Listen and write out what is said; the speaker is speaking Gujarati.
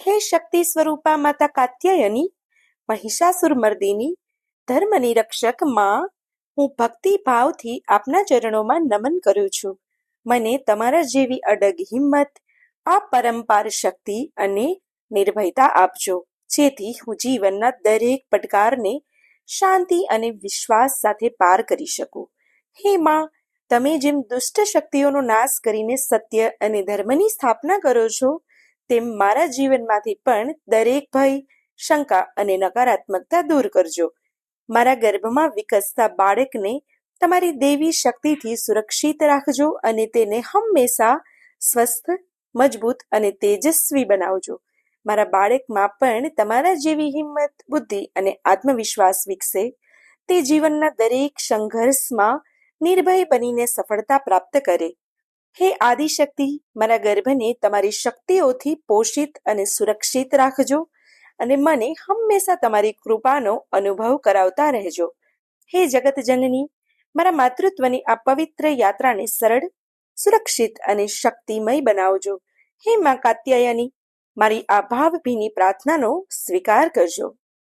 હે શક્તિ સ્વરૂપા માતા કાત્યાયની, મહિષાસુર મર્દિની, ધર્મની રક્ષક માં, હું ભક્તિ ભાવથી આપના ચરણોમાં નમન કરું છું. મને તમારા જેવી અડગ હિંમત, અપરંપાર શક્તિ અને નિર્ભયતા આપજો, જેથી હું જીવનના દરેક પડકારને શાંતિ અને વિશ્વાસ સાથે પાર કરી શકું. હે માં, તમે જેમ દુષ્ટ શક્તિઓનો નાશ કરીને સત્ય અને ધર્મની સ્થાપના કરો છો, તેમ મારા જીવનમાંથી પણ દરેક ભય, શંકા અને નકારાત્મકતા દૂર કરજો. મારા ગર્ભમાં વિકસતા બાળકને તમારી દેવી શક્તિથી સુરક્ષિત રાખજો અને તેને હંમેશા સ્વસ્થ, મજબૂત અને તેજસ્વી બનાવજો. મારા બાળકમાં પણ તમારા જેવી હિંમત, બુદ્ધિ અને આત્મવિશ્વાસ વિકસે. તે જીવનના દરેક સંઘર્ષમાં નિર્ભય બનીને સફળતા પ્રાપ્ત કરે. હે આદિશક્તિ, મારા ગર્ભને તમારી શક્તિઓથી પોષિત અને સુરક્ષિત રાખજો અને મને હંમેશા તમારી કૃપાનો અનુભવ કરાવતા રહેજો. હે જગતજનની, મારા માતૃત્વની આ પવિત્ર યાત્રાને સરળ, સુરક્ષિત અને શક્તિમય બનાવજો. હે મા કાત્યાયની, મારી આ ભાવભીની પ્રાર્થનાનો સ્વીકાર કરજો.